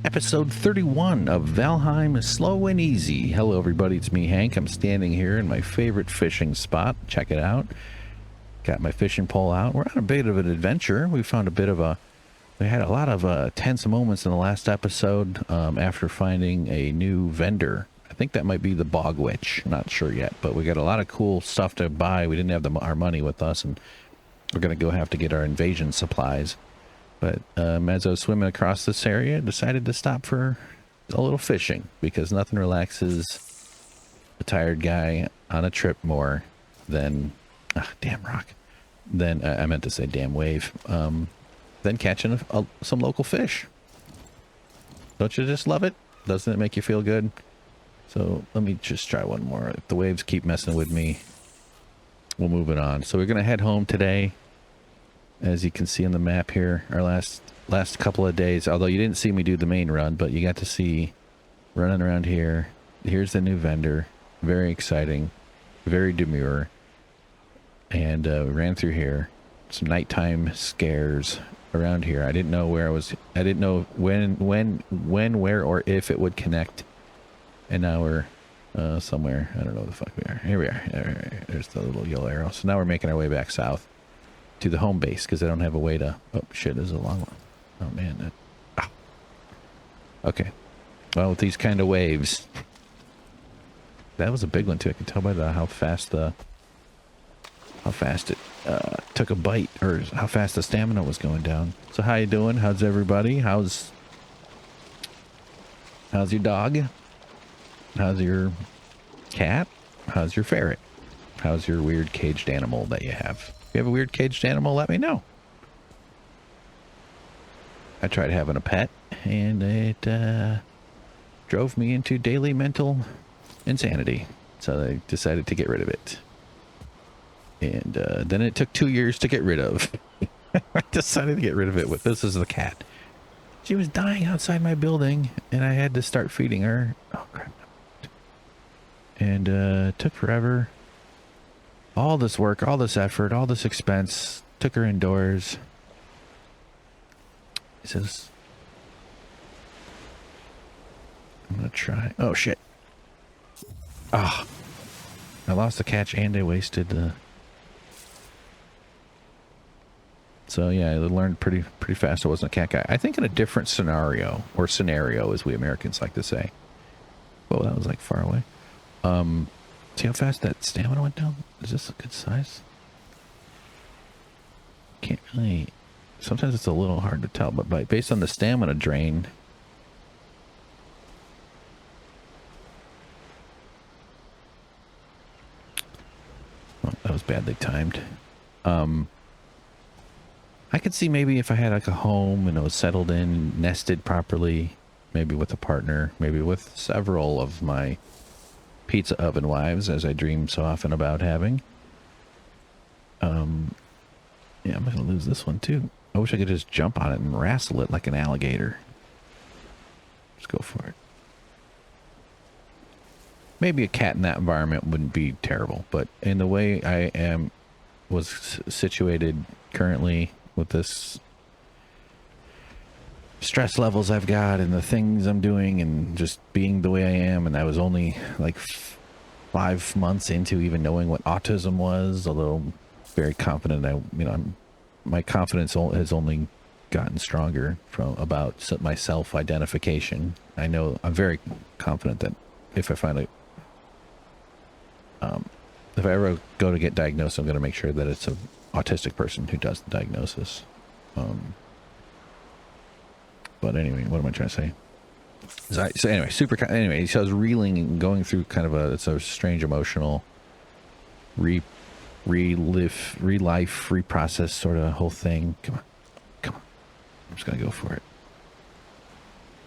Episode 31 of Valheim Slow and Easy. Hello everybody, it's me Hank. I'm standing here in my favorite fishing spot. Check it out. Got my fishing pole out. We're on a bit of an adventure. We found we had a lot of tense moments in the last episode after finding a new vendor. I think that might be the Bog Witch. Not sure yet, but we got a lot of cool stuff to buy. We didn't have our money with us, and we're going to go have to get our invasion supplies. But as I was swimming across this area, I decided to stop for a little fishing because nothing relaxes a tired guy on a trip more than damn rock. Then I meant to say damn wave. Then catching some local fish. Don't you just love it? Doesn't it make you feel good? So let me just try one more. If the waves keep messing with me, we'll move it on. So we're gonna head home today. As you can see on the map here, our last couple of days, although you didn't see me do the main run, but you got to see running around here. Here's the new vendor. Very exciting, very demure. And ran through here. Some nighttime scares around here. I didn't know where I was. I didn't know when, where, or if it would connect. And now we're somewhere. I don't know where the fuck we are. Here we are. There's the little yellow arrow. So now we're making our way back south to the home base because I don't have a way to... Oh, shit, this is a long one. Oh, man. Okay. Well, with these kind of waves... That was a big one, too. I can tell by how fast it took a bite, or how fast the stamina was going down. So how you doing? How's everybody? How's your dog? How's your cat? How's your ferret? How's your weird caged animal that you have? If you have a weird caged animal, let me know. I tried having a pet, and it drove me into daily mental insanity. So I decided to get rid of it. And then it took 2 years to get rid of. I decided to get rid of it. This is the cat. She was dying outside my building, and I had to start feeding her. Oh, crap. And it took forever. All this work, all this effort, all this expense. Took her indoors. He says, I'm going to try. Oh, shit. Ah. I lost the catch and I wasted the... So yeah, I learned pretty fast I wasn't a cat guy. I think in a different scenario, or scenario as we Americans like to say. Whoa, that was like far away. See how fast that stamina went down? Is this a good size? Can't really... Sometimes it's a little hard to tell, but based on the stamina drain... Oh, that was badly timed. I could see maybe if I had like a home and it was settled in, nested properly, maybe with a partner, maybe with several of my pizza oven wives, as I dream so often about having. Yeah, I'm gonna lose this one too. I wish I could just jump on it and wrestle it like an alligator. Just go for it. Maybe a cat in that environment wouldn't be terrible, but in the way I was situated currently with this stress levels I've got and the things I'm doing and just being the way I am, and I was only like 5 months into even knowing what autism was, although very confident my confidence has only gotten stronger from about my self-identification. I know I'm very confident that if I find if I ever go to get diagnosed, I'm going to make sure that it's an autistic person who does the diagnosis. But anyway, what am I trying to say? So anyway, so I was reeling and going through kind of it's a strange emotional relife, reprocess sort of whole thing. Come on. I'm just going to go for it.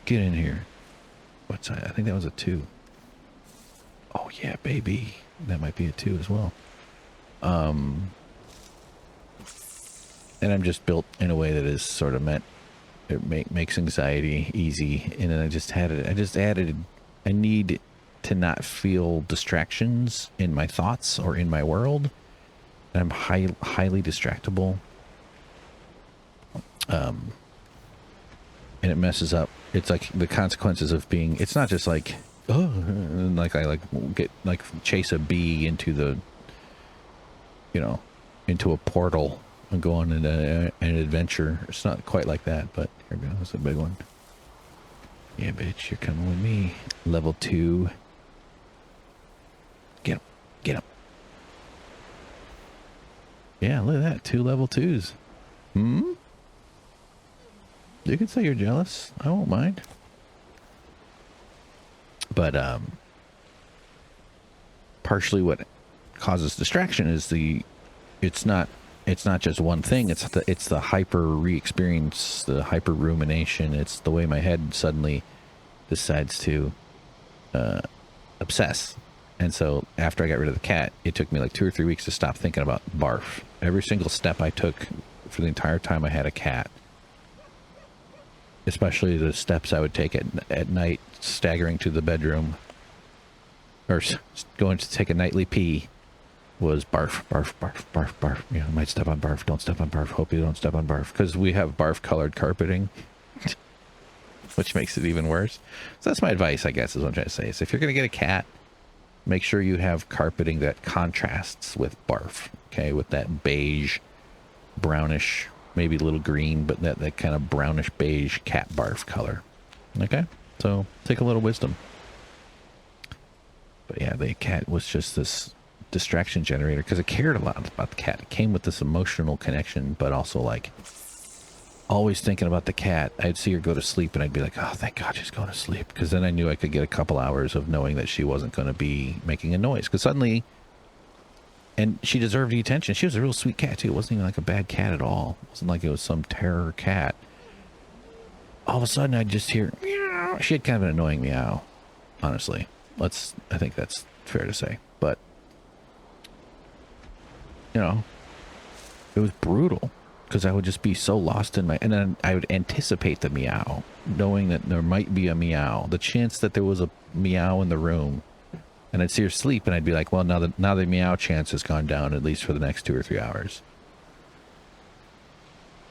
Get in here. What's that? I think that was a 2. Oh yeah, baby. That might be a 2 as well. And I'm just built in a way that is sort of meant it makes anxiety easy. And then I just added a need to not feel distractions in my thoughts or in my world. And I'm highly distractible. And it messes up it's like the consequences of being, it's not just like, oh, and like I like get like chase a bee into the, you know, into a portal and go on an adventure. It's not quite like that, but here goes a big one. Yeah, bitch, you're coming with me. Level 2. Get him. Get him. Yeah, look at that. 2 level 2s. Hmm? You can say you're jealous. I won't mind. But, partially what causes distraction is it's not just one thing. It's the hyper re-experience, the hyper rumination. It's the way my head suddenly decides to obsess. And so after I got rid of the cat, it took me like 2 or 3 weeks to stop thinking about barf. Every single step I took for the entire time I had a cat, especially the steps I would take at night, staggering to the bedroom or going to take a nightly pee, was barf, barf, barf, barf, barf. You know, might step on barf, don't step on barf, hope you don't step on barf. Because we have barf colored carpeting, which makes it even worse. So that's my advice, I guess, is what I'm trying to say. So if you're going to get a cat, make sure you have carpeting that contrasts with barf, okay? With that beige, brownish, maybe a little green, but that kind of brownish beige cat barf color. Okay? So take a little wisdom. But yeah, the cat was just this distraction generator because I cared a lot about the cat. It came with this emotional connection, but also like always thinking about the cat. I'd see her go to sleep and I'd be like, oh, thank God she's going to sleep. Because then I knew I could get a couple hours of knowing that she wasn't going to be making a noise. Because suddenly, and she deserved the attention. She was a real sweet cat too. It wasn't even like a bad cat at all. It wasn't like it was some terror cat. All of a sudden I'd just hear meow. She had kind of an annoying meow, honestly. I think that's fair to say. But, you know, it was brutal. Because I would just be so lost in my... And then I would anticipate the meow, knowing that there might be a meow. The chance that there was a meow in the room. And I'd see her sleep, and I'd be like, well, now the meow chance has gone down, at least for the next 2 or 3 hours.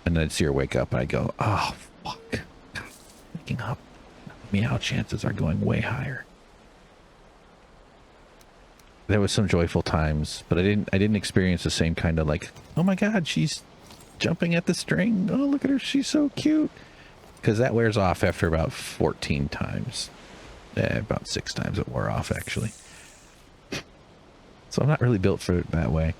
And then I'd see her wake up, and I'd go, oh, fuck. God, waking up. Meow chances are going way higher. There was some joyful times, but I didn't experience the same kind of like, oh my God, she's jumping at the string. Oh, look at her. She's so cute. Because that wears off after about 14 times. About 6 times it wore off, actually. So I'm not really built for it that way.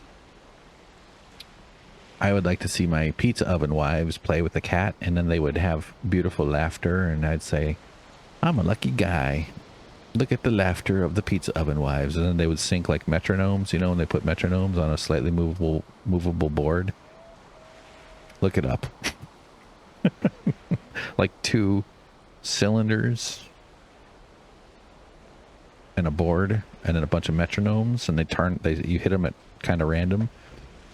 I would like to see my pizza oven wives play with the cat, and then they would have beautiful laughter, and I'd say, I'm a lucky guy. Look at the laughter of the pizza oven wives. And then they would sync like metronomes, you know, when they put metronomes on a slightly movable board. Look it up. Like 2 cylinders and a board and then a bunch of metronomes, and you hit them at kind of random,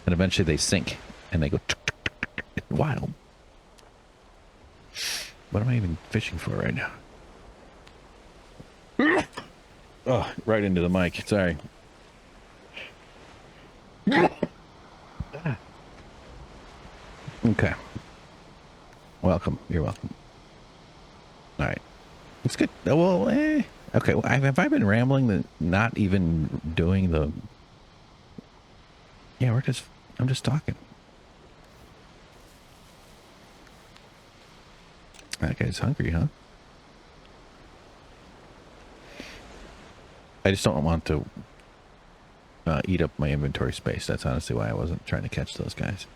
and eventually they sync and they go it's wild. What am I even fishing for right now? Oh, right into the mic. Sorry. Okay. Welcome. You're welcome. All right. It's good. Well, okay. Well, have I been rambling? Not even doing the... Yeah, I'm just talking. That guy's hungry, huh? I just don't want to eat up my inventory space. That's honestly why I wasn't trying to catch those guys.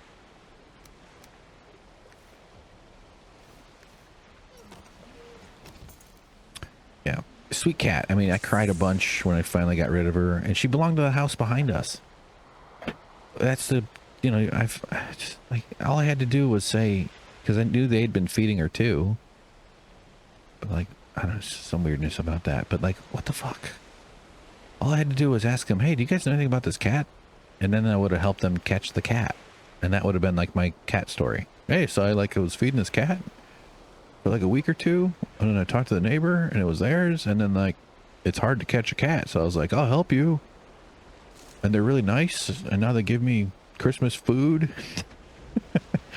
Yeah. Sweet cat. I mean, I cried a bunch when I finally got rid of her, and she belonged to the house behind us. That's the, you know, just, like, all I had to do was say, because I knew they'd been feeding her too. But like, I don't know, some weirdness about that. But like, what the fuck? All I had to do was ask them, hey, do you guys know anything about this cat? And then I would have helped them catch the cat. And that would have been like my cat story. Hey, so I was feeding this cat for like a week or 2. And then I talked to the neighbor and it was theirs. And then like, it's hard to catch a cat. So I was like, I'll help you. And they're really nice. And now they give me Christmas food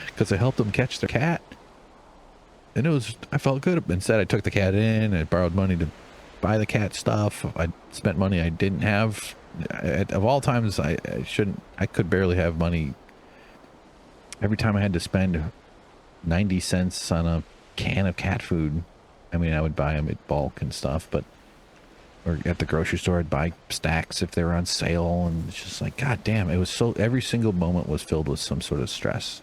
because I helped them catch their cat. And I felt good. Instead, I took the cat in. I borrowed money to buy the cat stuff. I spent money I didn't have. Of all times, I could barely have money. Every time I had to spend 90 cents on a can of cat food. I mean, I would buy them at bulk and stuff, but, or at the grocery store, I'd buy stacks if they were on sale. And it's just like, God damn, it was so, every single moment was filled with some sort of stress.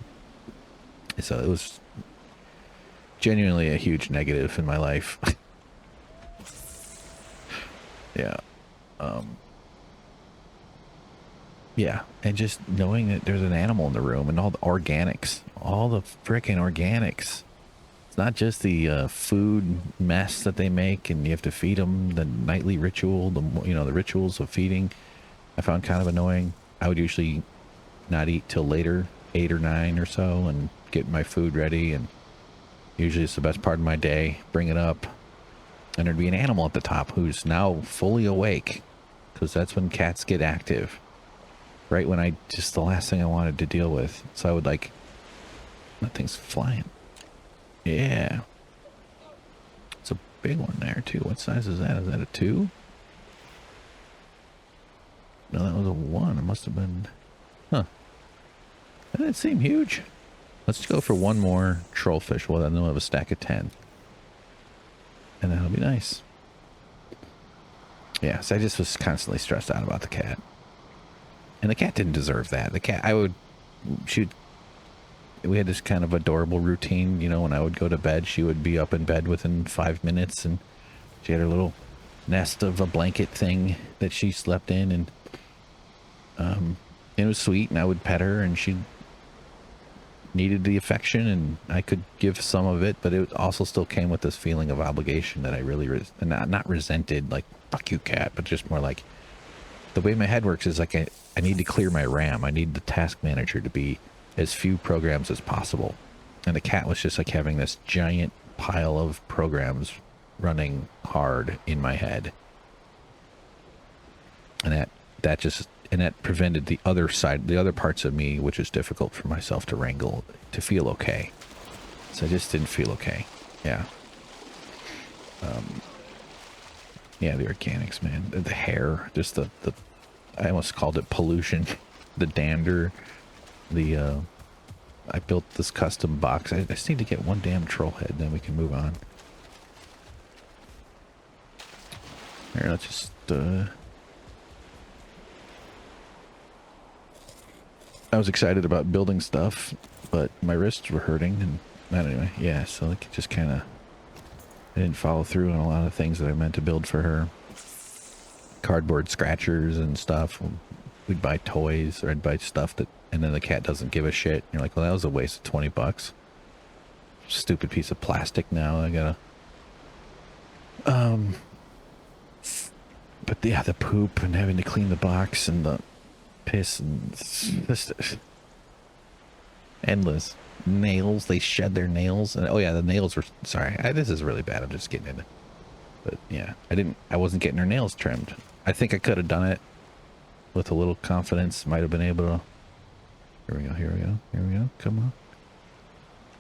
So it was genuinely a huge negative in my life. Yeah. Yeah. And just knowing that there's an animal in the room and all the organics, all the freaking organics. It's not just the food mess that they make and you have to feed them, the nightly ritual, the rituals of feeding. I found kind of annoying. I would usually not eat till later, 8 or 9 or so, and get my food ready. And usually it's the best part of my day. Bring it up. And there'd be an animal at the top who's now fully awake, because that's when cats get active. Right when just the last thing I wanted to deal with. So I would that thing's flying. Yeah. It's a big one there too. What size is that? Is that a 2? No, that was a 1. It must have been, huh. That didn't seem huge. Let's go for one more trollfish. Well, then we'll have a stack of 10. And that'll be nice. Yeah, so I just was constantly stressed out about the cat. And the cat didn't deserve that. The cat, we had this kind of adorable routine, when I would go to bed, she would be up in bed within 5 minutes, and she had her little nest of a blanket thing that she slept in, and it was sweet, and I would pet her, and she needed the affection, and I could give some of it, but it also still came with this feeling of obligation that I really not resented, like, fuck you, cat, but just more like, the way my head works is like I need to clear my RAM. I need the task manager to be as few programs as possible. And the cat was just like having this giant pile of programs running hard in my head. And that prevented the other side, the other parts of me, which is difficult for myself to wrangle, to feel okay. So I just didn't feel okay. Yeah. Yeah, the organics, man. The hair, just I almost called it pollution. The dander. I built this custom box. I just need to get one damn troll head, then we can move on. Here, let's just, I was excited about building stuff, but my wrists were hurting, and anyway, yeah, so it just kind of, I didn't follow through on a lot of things that I meant to build for her. Cardboard scratchers and stuff. We'd buy toys, or I'd buy stuff and then the cat doesn't give a shit. You're like, well, that was a waste of 20 bucks. Stupid piece of plastic now. I gotta, but yeah, the poop and having to clean the box and the piss and just endless. Nails, they shed their nails. And oh yeah, the nails were, sorry, this is really bad. I'm just getting into it. But yeah, I wasn't getting her nails trimmed. I think I could have done it with a little confidence. Might have been able to. Here we go, here we go, here we go. Come on.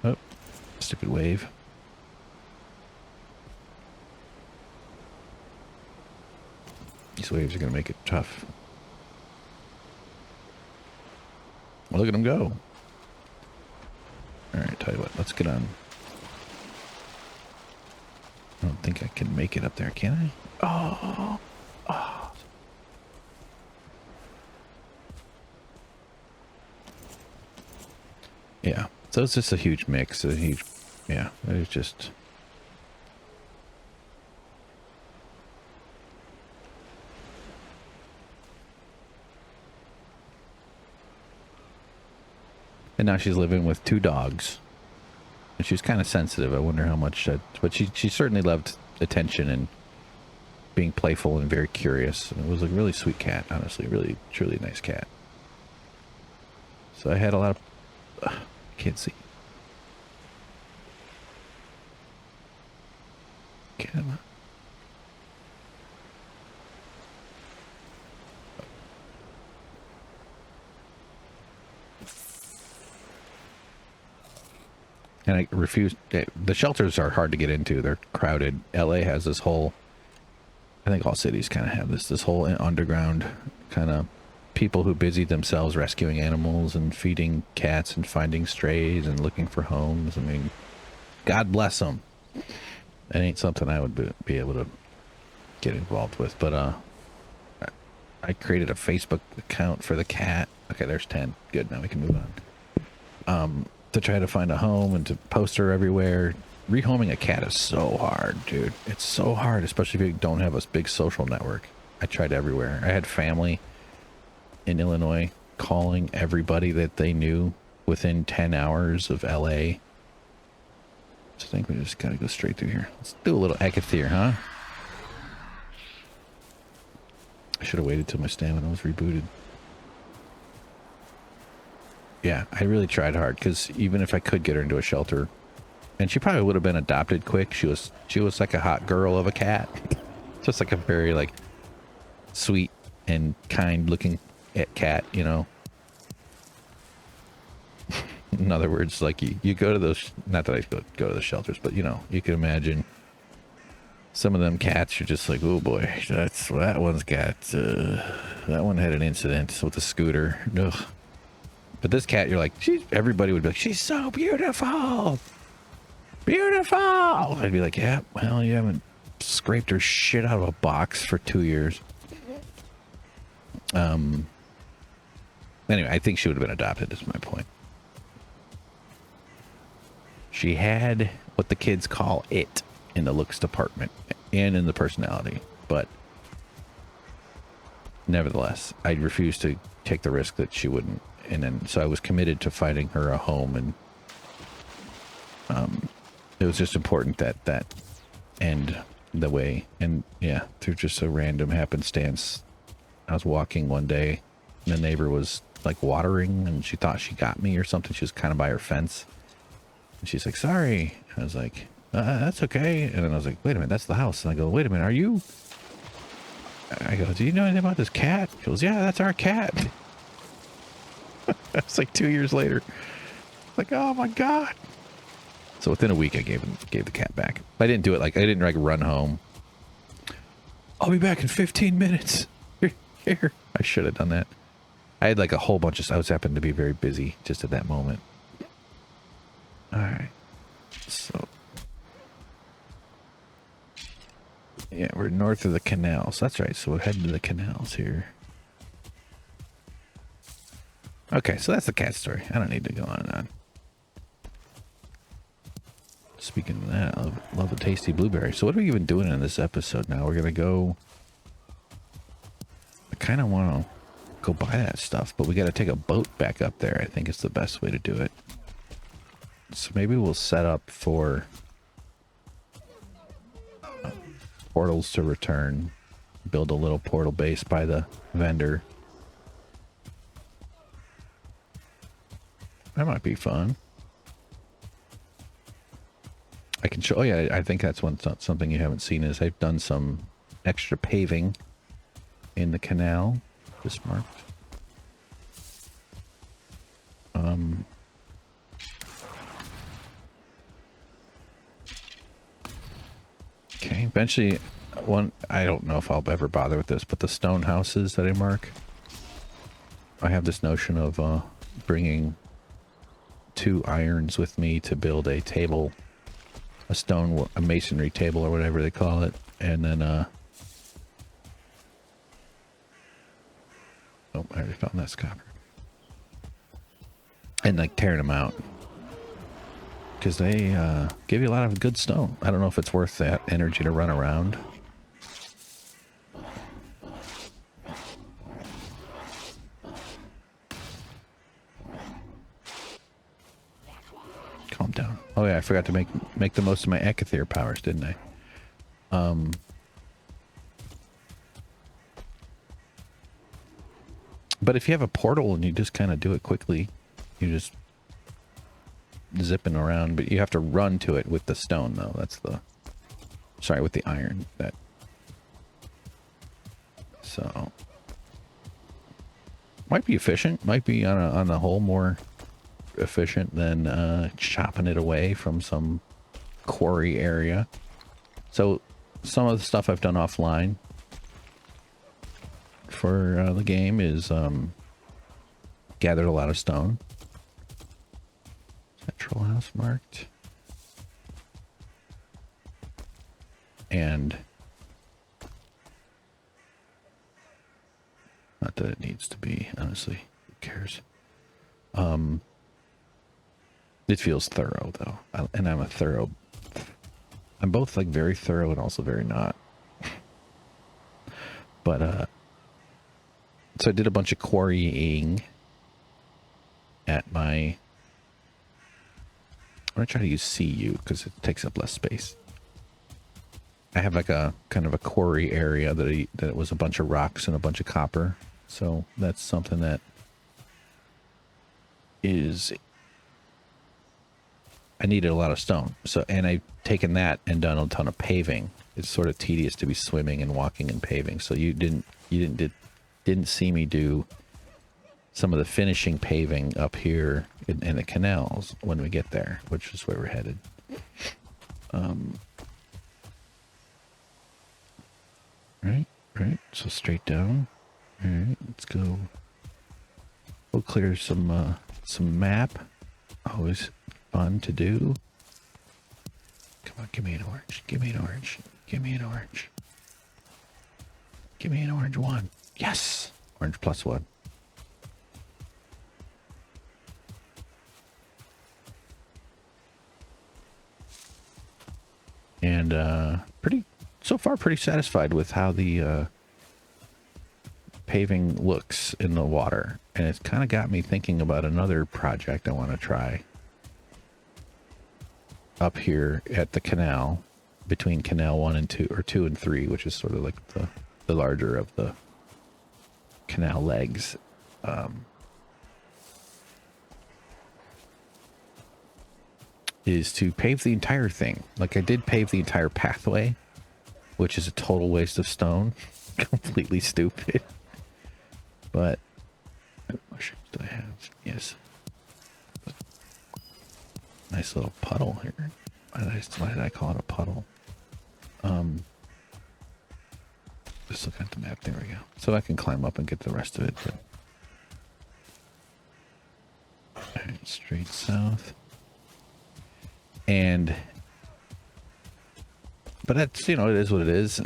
Oh, stupid wave. These waves are going to make it tough. Well, look at them go. Alright, tell you what, let's get on. I don't think I can make it up there, can I? Oh. Oh. Yeah, so it's just a huge mix, yeah, it was just... And now she's living with 2 dogs. And she's kind of sensitive. I wonder how much that... But she certainly loved attention and being playful and very curious. And it was a really sweet cat, honestly. Really, truly nice cat. So I had a lot of... can't see. Come And I refuse. The shelters are hard to get into. They're crowded. LA has this whole, I think all cities kind of have this whole underground kind of people who busy themselves rescuing animals and feeding cats and finding strays and looking for homes. I mean, God bless them. That ain't something I would be able to get involved with. But I created a Facebook account for the cat. Okay, there's 10. Good, now we can move on. To try to find a home and to post her everywhere. Rehoming a cat is so hard, dude. It's so hard, especially if you don't have a big social network. I tried everywhere. I had family in Illinois calling everybody that they knew within 10 hours of LA. So I think we just gotta go straight through here. Let's do a little Ecathere, huh? I should have waited till my stamina was rebooted. Yeah, I really tried hard, because even if I could get her into a shelter, and she probably would have been adopted quick. She was like a hot girl of a cat. Just like a very like sweet and kind looking cat, you know. In other words, like you go to those, not that I go to the shelters, but you know, you can imagine some of them cats, you're just like, oh boy, that one's got, that one had an incident with a scooter. Ugh. But this cat, you're like, everybody would be like, she's so beautiful. Beautiful. I'd be like, yeah, well, you haven't scraped her shit out of a box for 2 years. Anyway, I think she would have been adopted, is my point. She had what the kids call it in the looks department and in the personality, but nevertheless, I refused to take the risk that she wouldn't. And then, so I was committed to finding her a home, and it was just important that end the way. And yeah, through just a random happenstance, I was walking one day, and the neighbor was like watering, and she thought she got me or something. She was kind of by her fence, and she's like, sorry. I was like, that's okay. And then I was like, wait a minute, that's the house. And I go, wait a minute, are you? I go, do you know anything about this cat? She goes, yeah, that's our cat. It's like 2 years later. Like, oh my God. So within a week, I gave the cat back. I didn't do it like, I didn't like run home. I'll be back in 15 minutes. Here. I should have done that. I had like a whole bunch of, I was happened to be very busy just at that moment. All right. So. Yeah, we're north of the canals. That's right. So we're heading to the canals here. Okay, so that's the cat story. I don't need to go on and on. Speaking of that, I love a tasty blueberry. So what are we even doing in this episode now? We're going to go... I kind of want to go buy that stuff, but we got to take a boat back up there. I think it's the best way to do it. So maybe we'll set up for portals to return. Build a little portal base by the vendor. That might be fun. I can show. Oh yeah, I think that's something you haven't seen is I've done some extra paving in the canal. Just marked. Okay. Eventually, I don't know if I'll ever bother with this, but the stone houses that I mark, I have this notion of bringing 2 irons with me to build a table, a masonry table or whatever they call it, and then oh, I already found that copper, and like tearing them out because they give you a lot of good stone. I don't know if it's worth that energy to run around. Calm down. Oh yeah, I forgot to make the most of my Ecathere powers, didn't I? But if you have a portal and you just kind of do it quickly, you just zipping around, but you have to run to it with the stone though. That's the, sorry, with the iron. That, so might be efficient, might be on the whole more efficient than chopping it away from some quarry area. So some of the stuff I've done offline for the game is gathered a lot of stone. Central house marked. And not that it needs to be, honestly. Who cares? It feels thorough though. And I'm both like very thorough and also very not. But so I did a bunch of quarrying at my, I'm gonna try to use CU because it takes up less space. I have like a kind of a quarry area that was a bunch of rocks and a bunch of copper. So that's something that is, I needed a lot of stone. So, and I've taken that and done a ton of paving. It's sort of tedious to be swimming and walking and paving. So you didn't see me do some of the finishing paving up here in the canals when we get there, which is where we're headed. Right. So straight down. All right, let's go. We'll clear some map. Always fun to do. Come on, give me an orange. Give me an orange. Give me an orange. Give me an orange one. Yes! Orange +1. And so far pretty satisfied with how the paving looks in the water. And it's kind of got me thinking about another project I want to try up here at the canal, between canal 1 and 2, or 2 and 3, which is sort of like the larger of the canal legs. Is to pave the entire thing. Like I did pave the entire pathway, which is a total waste of stone. Completely stupid. But what mushrooms do I have? Yes. Nice little puddle here. Why did I call it a puddle? Just look at the map. There we go. So I can climb up and get the rest of it. But... Alright, straight south. But that's, you know, it is what it is.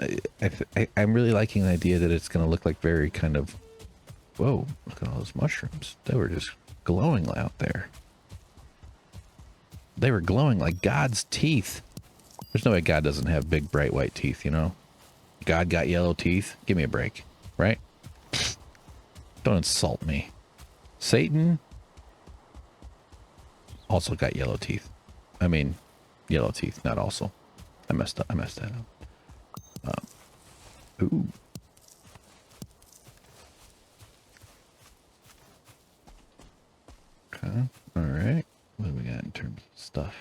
I'm really liking the idea that it's going to look like very kind of, whoa, look at all those mushrooms. They were just glowing out there. They were glowing like God's teeth. There's no way God doesn't have big, bright, white teeth, you know? God got yellow teeth? Give me a break, right? Don't insult me. Satan also got yellow teeth. I mean, yellow teeth, not also. I messed that up. Ooh. Okay. All right. What do we got in terms of stuff?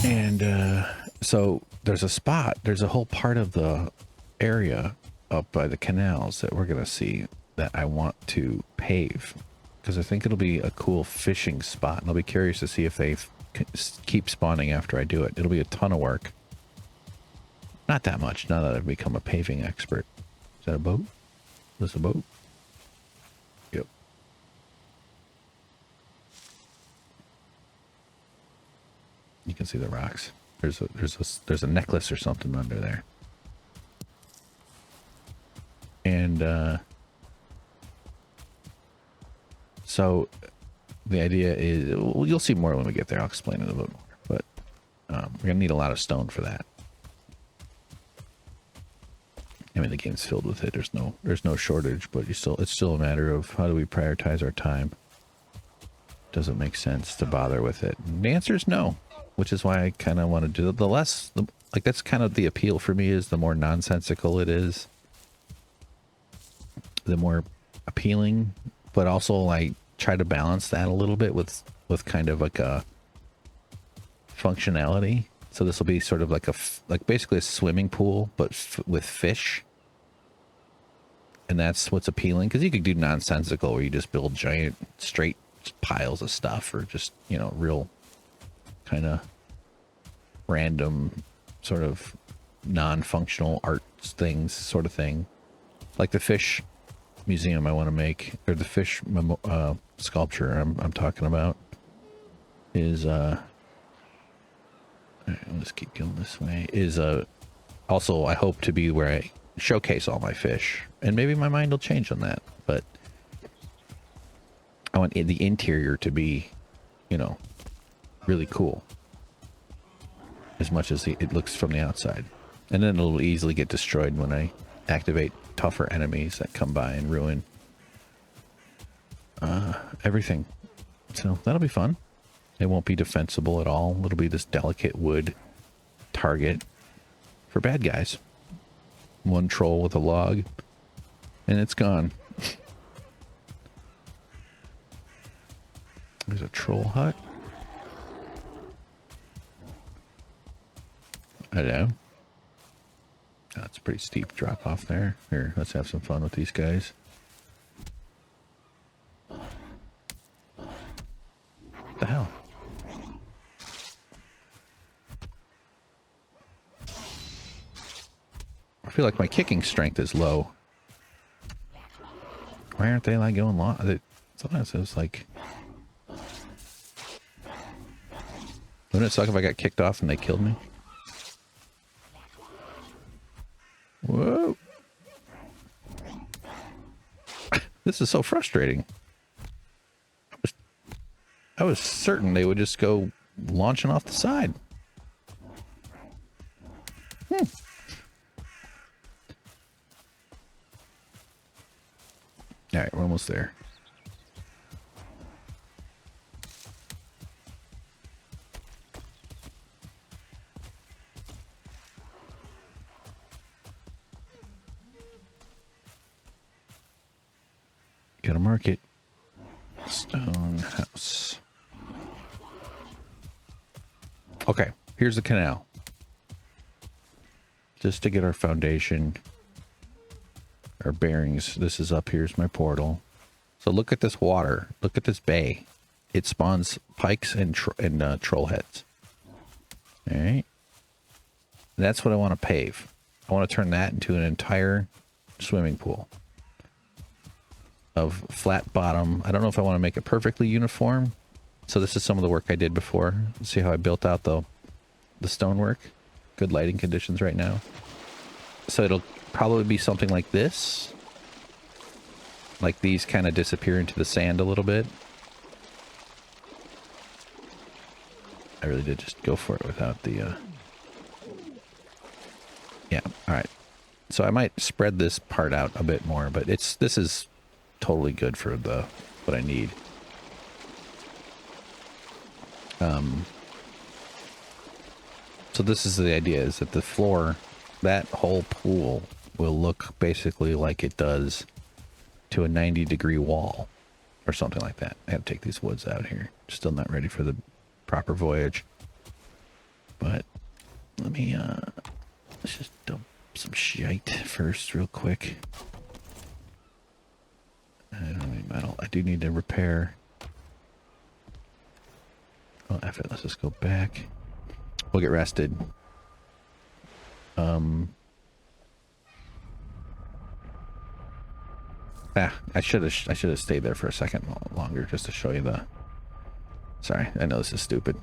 And so there's a spot. There's a whole part of the area up by the canals that we're gonna see that I want to pave, because I think it'll be a cool fishing spot, and I'll be curious to see if they keep spawning after I do it. It'll be a ton of work. Not that much, now that I've become a paving expert. Is that a boat? Is this a boat? Yep. You can see the rocks. There's a necklace or something under there. And so the idea is, well, you'll see more when we get there. I'll explain it a bit more. But we're gonna need a lot of stone for that. I mean, the game's filled with it. There's no shortage, but it's still a matter of how do we prioritize our time. Doesn't make sense to bother with it. And the answer is no, which is why I kind of want to do like that's kind of the appeal for me, is the more nonsensical it is, the more appealing. But also I try to balance that a little bit with kind of like a functionality. So this will be sort of like basically a swimming pool, but with fish. And that's what's appealing, because you could do nonsensical where you just build giant straight piles of stuff, or just, you know, real kind of random sort of non-functional art things sort of thing. Like the fish museum I want to make, or the fish sculpture I'm talking about is all right, let's keep going this way, is also I hope to be where I showcase all my fish, and maybe my mind will change on that, but I want the interior to be, you know, really cool as much as it looks from the outside, and then it'll easily get destroyed when I activate tougher enemies that come by and ruin everything. So that'll be fun. It won't be defensible at all. It'll be this delicate wood target for bad guys. One troll with a log, and it's gone. There's a troll hut. Hello. That's a pretty steep drop off there. Here, let's have some fun with these guys. What the hell? I feel like my kicking strength is low. Why aren't they like going long? Sometimes it's like... Wouldn't it suck if I got kicked off and they killed me? Whoa. This is so frustrating. I was certain they would just go launching off the side. All right, we're almost there. Gotta mark it. Stone house. Okay, here's the canal. Just to get our foundation, our bearings. This is up. Here's my portal. So look at this water. Look at this bay. It spawns pikes and troll heads. All right. That's what I want to pave. I want to turn that into an entire swimming pool of flat bottom. I don't know if I want to make it perfectly uniform. So this is some of the work I did before. See how I built out the stonework? Good lighting conditions right now. So it'll probably be something like this. Like these kind of disappear into the sand a little bit. I really did just go for it without the... Yeah, alright. So I might spread this part out a bit more, but this is totally good for what I need. So this is the idea, is that the floor, that whole pool will look basically like it does to a 90-degree wall or something like that. I have to take these woods out here. Still not ready for the proper voyage. But let me, let's just dump some shite first real quick. I don't need metal. I do need to repair. Oh, F it. Let's just go back. We'll get rested. I should have stayed there for a second longer just to show you the... Sorry, I know this is stupid.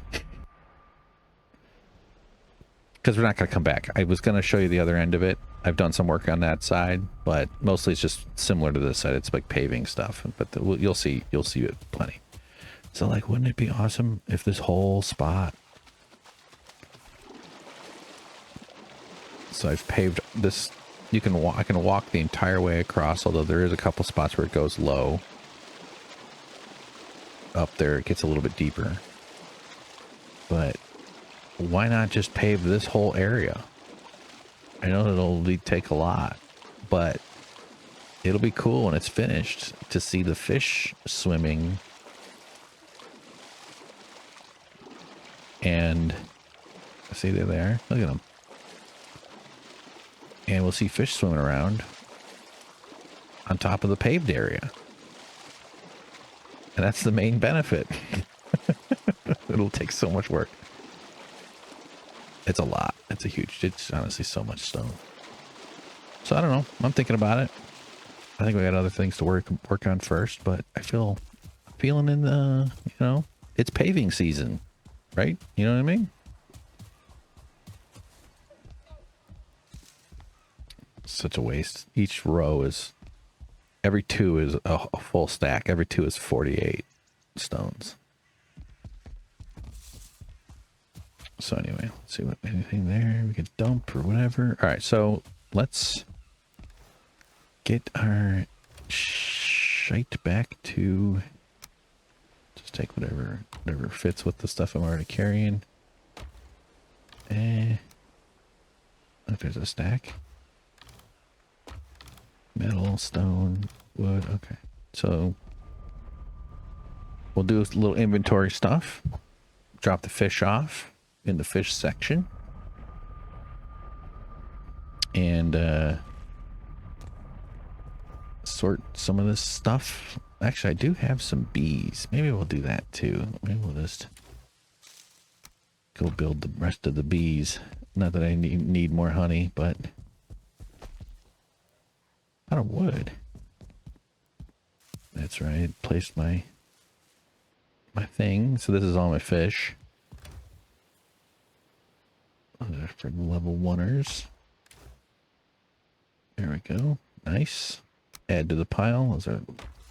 Because we're not going to come back. I was going to show you the other end of it. I've done some work on that side, but mostly it's just similar to this side. It's like paving stuff, but you'll see it plenty. So like, wouldn't it be awesome if this whole spot... So I've paved this. I can walk the entire way across, although there is a couple spots where it goes low. Up there it gets a little bit deeper. But why not just pave this whole area? I know it'll take a lot, but it'll be cool when it's finished to see the fish swimming. And see, there they are. Look at them. And we'll see fish swimming around. on top of the paved area. And that's the main benefit. It'll take so much work. It's a lot. It's honestly so much stone. So I don't know. I'm thinking about it. I think we got other things to work on first, but I'm feeling in the, it's paving season, right? You know what I mean? Such a waste. Each row is, every two is a full stack. Every two is 48 stones. So anyway, let's see what anything there we could dump or whatever. All right, so let's get our shite back to, just take whatever fits with the stuff I'm already carrying. Look, there's a stack. Metal, stone, wood. Okay, so we'll do a little inventory stuff. Drop the fish off in the fish section. And sort some of this stuff. Actually, I do have some bees. Maybe we'll do that too. Maybe we'll just go build the rest of the bees. Not that I need more honey, but out of wood. That's right. Placed my thing. So this is all my fish. For level 1ers. There we go. Nice. Add to the pile.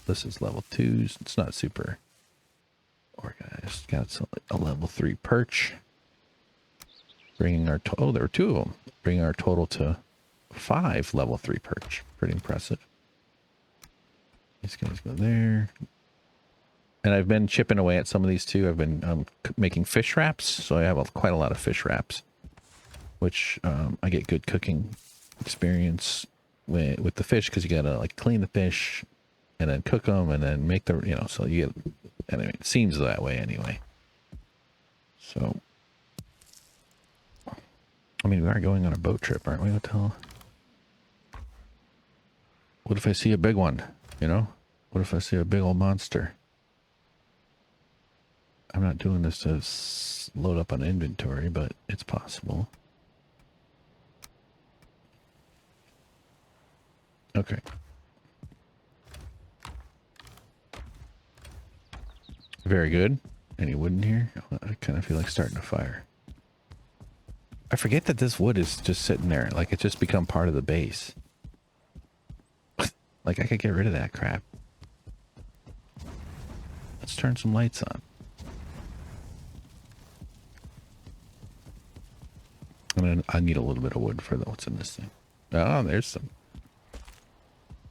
This is level 2s. It's not super organized. Got a level 3 perch. Bringing our oh, there were 2 of them. Bringing our total to 5 level 3 perch. Pretty impressive. These guys go there. And I've been chipping away at some of these too. I've been making fish wraps, so I have quite a lot of fish wraps, which I get good cooking experience with the fish, because you gotta like clean the fish and then cook them and then make the, so you get, anyway, it seems that way anyway. So, I mean, we are going on a boat trip, aren't we? What if I see a big one, What if I see a big old monster? I'm not doing this to load up on inventory, but it's possible. Okay. Very good. Any wood in here? I kind of feel like starting a fire. I forget that this wood is just sitting there. Like, it's just become part of the base. Like, I could get rid of that crap. Let's turn some lights on. I need a little bit of wood for what's in this thing. Oh, there's some.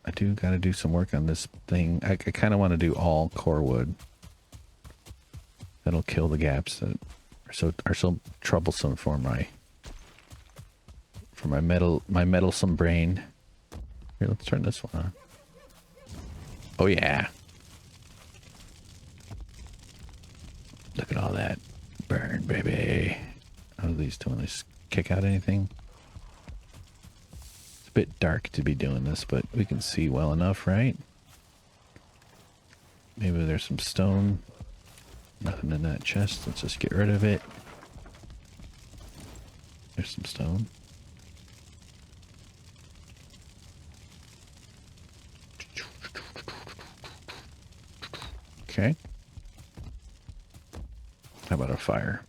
I do got to do some work on this thing. I kind of want to do all core wood. That'll kill the gaps that are so troublesome for my meddlesome brain. Here, let's turn this one on. Oh yeah. Look at all that. Burn, baby. How do these two kick out anything? It's a bit dark to be doing this, but we can see well enough, right? Maybe there's some stone. Nothing in that chest. Let's just get rid of it. There's some stone. Okay. How about a fire?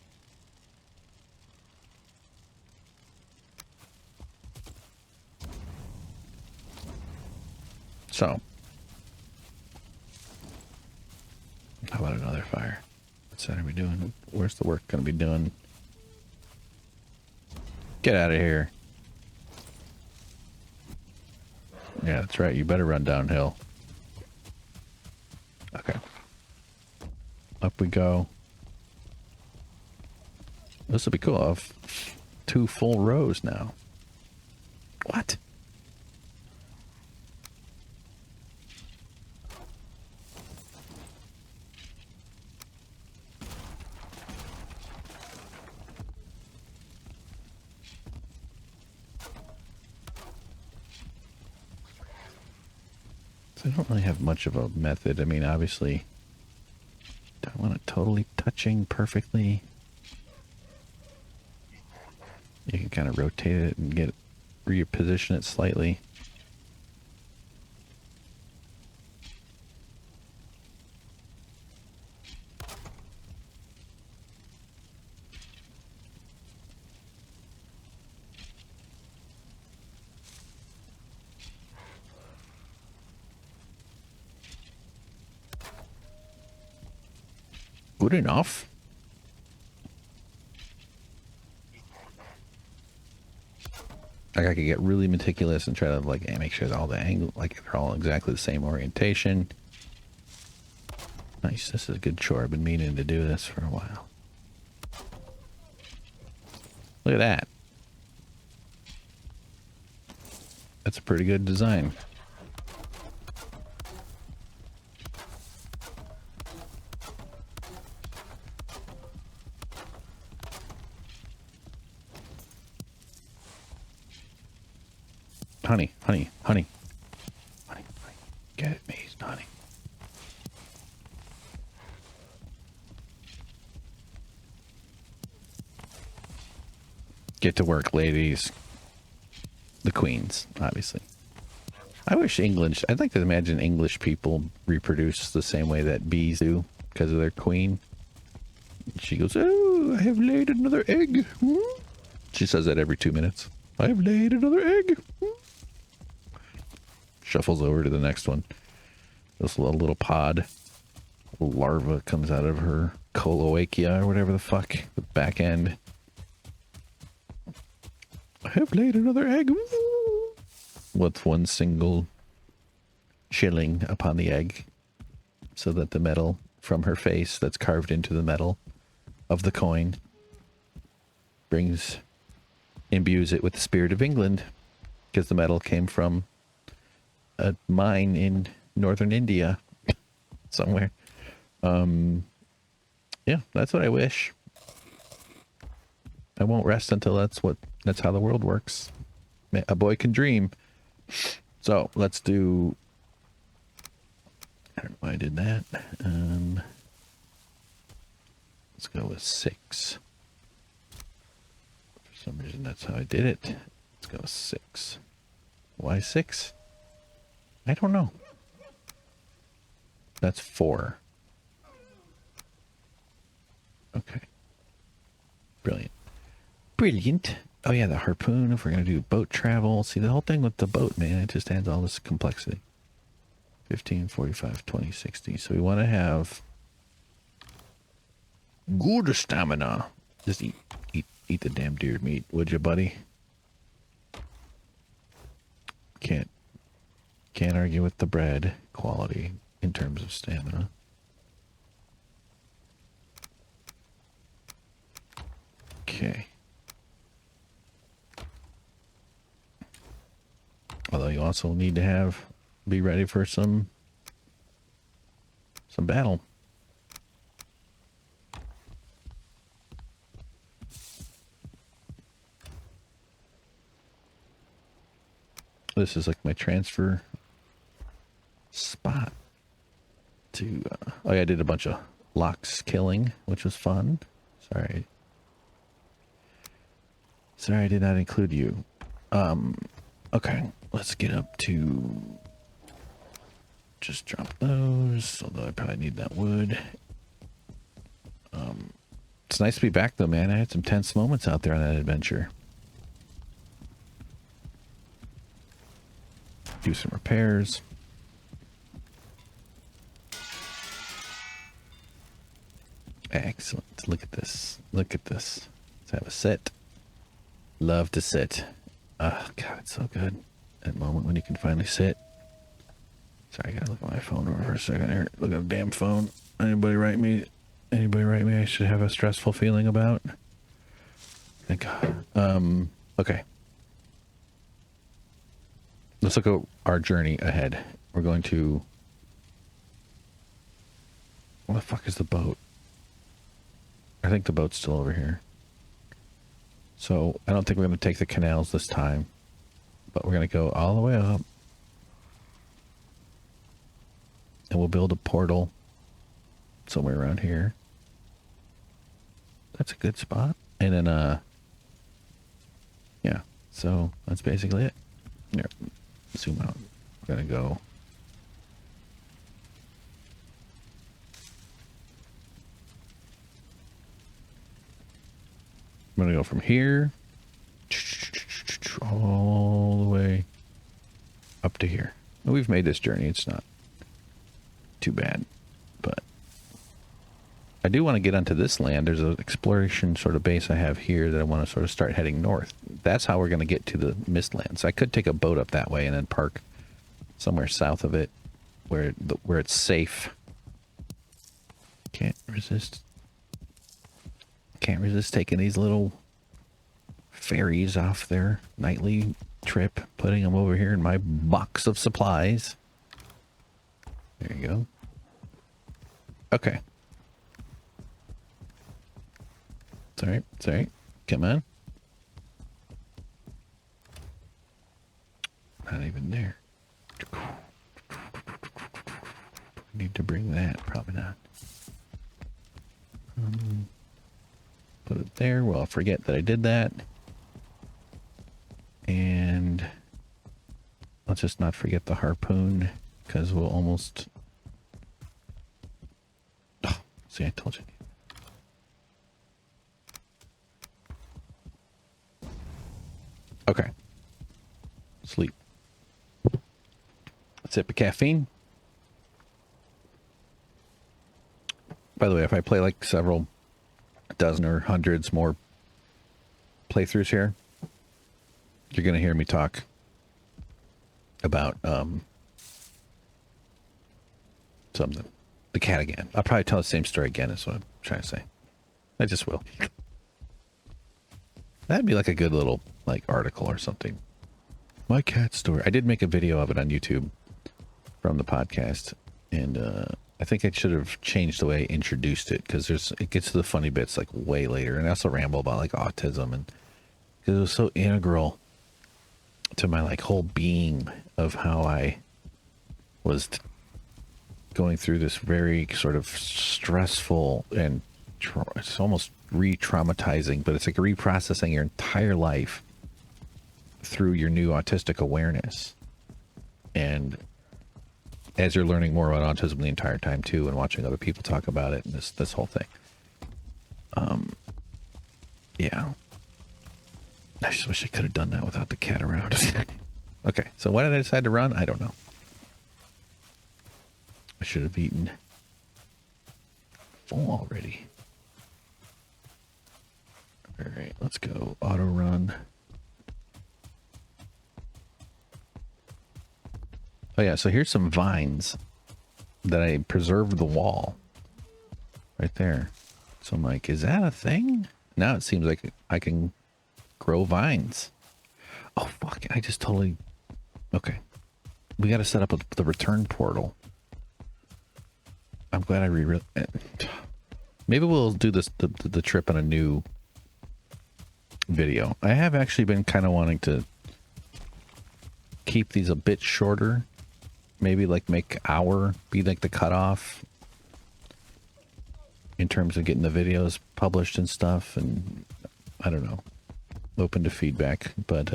So, how about another fire? What's that are we doing? Where's the work going to be doing? Get out of here. Yeah, that's right. You better run downhill. Okay. Up we go. This will be cool. I'll have 2 full rows now. What? So I don't really have much of a method. I mean, obviously, don't want it totally touching perfectly. You can kind of rotate it and reposition it slightly. Good enough. Like I could get really meticulous and try to like make sure that all the angle, like they're all exactly the same orientation. Nice. This is a good chore. I've been meaning to do this for a while. Look at that. That's a pretty good design. Honey, honey, honey. Honey, honey. Get it, Maze, honey. Get to work, ladies. The queens, obviously. I wish I'd like to imagine English people reproduce the same way that bees do because of their queen. She goes, oh, I have laid another egg. She says that every 2 minutes. I have laid another egg. Shuffles over to the next one. This little pod. A larva comes out of her cloacia or whatever the fuck. The back end. I have laid another egg. With one single shilling upon the egg. So that the metal from her face that's carved into the metal of the coin imbues it with the spirit of England. Because the metal came from a mine in northern India somewhere. Yeah, that's what I wish. I won't rest until that's how the world works. A boy can dream. So let's do, I don't know why I did that. Let's go with 6. For some reason that's how I did it. Let's go with 6. Why 6? I don't know. That's 4. Okay. Brilliant. Brilliant. Oh yeah, the harpoon, if we're going to do boat travel. See, the whole thing with the boat, man, it just adds all this complexity. 15, 45, 20, 60. So we want to have good stamina. Just eat the damn deer meat, would you, buddy? Can't argue with the bread quality in terms of stamina. Okay. Although you also need to be ready for some battle. This is like my transfer spot to, oh yeah, I did a bunch of locks killing, which was fun. Sorry I did not include you. Okay, let's get up to, just drop those, although I probably need that wood. It's nice to be back though, man. I had some tense moments out there on that adventure. Do some repairs. Excellent. Look at this. Look at this. Let's have a sit. Love to sit. Oh, God, it's so good. That moment when you can finally sit. Sorry, I gotta look at my phone over for a second here. Look at the damn phone. Anybody write me I should have a stressful feeling about? Thank God. Okay. Let's look at our journey ahead. We're going to... Where the fuck is the boat? I think the boat's still over here. So, I don't think we're going to take the canals this time. But we're going to go all the way up. And we'll build a portal somewhere around here. That's a good spot. And then, yeah. So that's basically it. Here, zoom out. We're gonna go. I'm gonna go from here all the way up to here. We've made this journey. It's not too bad, but I do want to get onto this land. There's an exploration sort of base I have here that I want to sort of start heading north. That's how we're going to get to the Mistlands. I could take a boat up that way and then park somewhere south of it where it's safe. Can't resist taking these little ferries off their nightly trip, putting them over here in my box of supplies. There you go. Okay. It's all right. Come on. Not even there. Need to bring that. Probably not. Put it there. Well, I'll forget that I did that. And let's just not forget the harpoon, because we'll almost... Oh, see, I told you. Okay. Sleep. Sip of caffeine. By the way, if I play like several dozen or hundreds more playthroughs here, you're going to hear me talk about something. The cat again. I'll probably tell the same story again, is what I'm trying to say. I just will. That'd be like a good little like article or something. My cat story. I did make a video of it on YouTube from the podcast, and I think I should have changed the way I introduced it, because it gets to the funny bits like way later, and I also ramble about like autism, and because it was so integral to my like whole being of how I was going through this very sort of stressful and it's almost re-traumatizing, but it's like reprocessing your entire life through your new autistic awareness. And as you're learning more about autism the entire time too, and watching other people talk about it, and this whole thing. Yeah. I just wish I could have done that without the cat around. Okay, so why did I decide to run? I don't know. I should have eaten full already. All right, let's go auto run. Oh yeah, so here's some vines that I preserved the wall right there. So I'm like, is that a thing? Now it seems like I can grow vines. Oh fuck, I just totally... Okay. We got to set up the return portal. I'm glad I maybe we'll do this the trip on a new video. I have actually been kind of wanting to keep these a bit shorter. Maybe like make hour be like the cutoff in terms of getting the videos published and stuff. And I don't know, open to feedback, but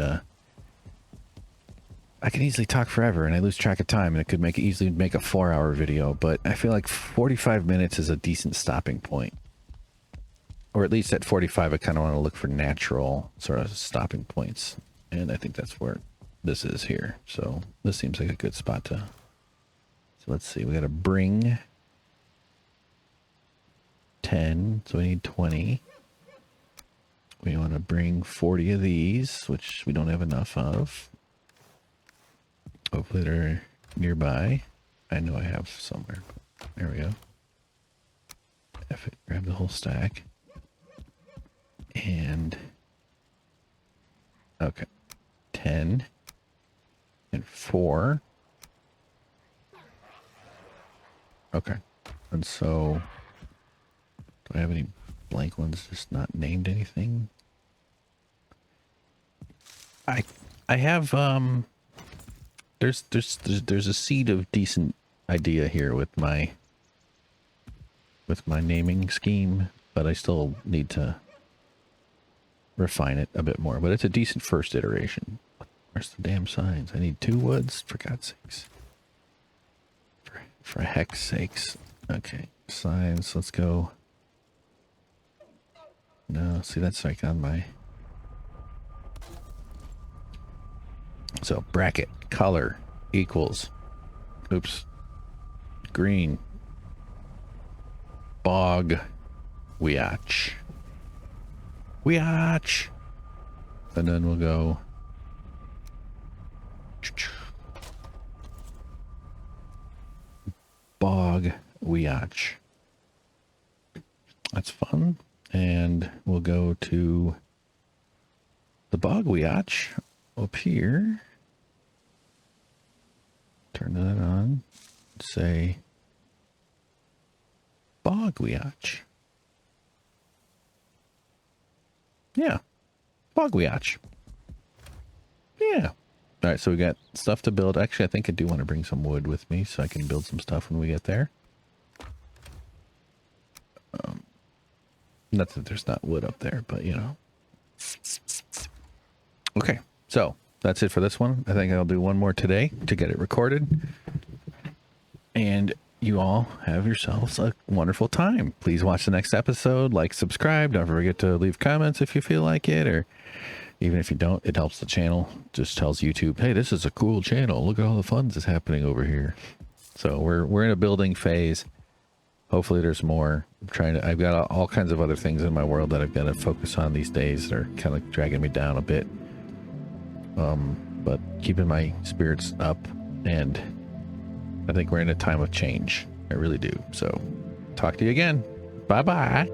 I can easily talk forever and I lose track of time, and it could easily make a 4-hour video, but I feel like 45 minutes is a decent stopping point. Or at least at 45, I kind of want to look for natural sort of stopping points. And I think that's where this is here. So this seems like a good spot to... So let's see, we got to bring 10, so we need 20. We want to bring 40 of these, which we don't have enough of. Hopefully they're nearby. I know I have somewhere. There we go. F it, grab the whole stack. And okay, 10 and 4. Okay, and so do I have any blank ones just not named anything? I have there's a seed of decent idea here with my naming scheme, but I still need to refine it a bit more. But it's a decent first iteration. Where's the damn signs? I need 2 woods, for God's sakes. For heck's sakes. Okay, signs, let's go. No, see, that's like on my... So, bracket, color, equals, oops, green, bog, weatch. Weatch! And then we'll go... Bog weatch. That's fun. And we'll go to the bog weatch up here. Turn that on. Say bog weatch. Yeah. Bog weatch. Yeah. All right, so we got stuff to build. Actually, I think I do want to bring some wood with me so I can build some stuff when we get there. Not that there's not wood up there, but you know. Okay, so that's it for this one. I think I'll do one more today to get it recorded. And you all have yourselves a wonderful time. Please watch the next episode, like, subscribe. Don't forget to leave comments if you feel like it, or even if you don't, it helps the channel. Just tells YouTube, hey, this is a cool channel. Look at all the fun that's happening over here. So we're in a building phase. Hopefully there's more. I've got all kinds of other things in my world that I've got to focus on these days that are kind of dragging me down a bit. But keeping my spirits up, and I think we're in a time of change. I really do. So talk to you again. Bye-bye.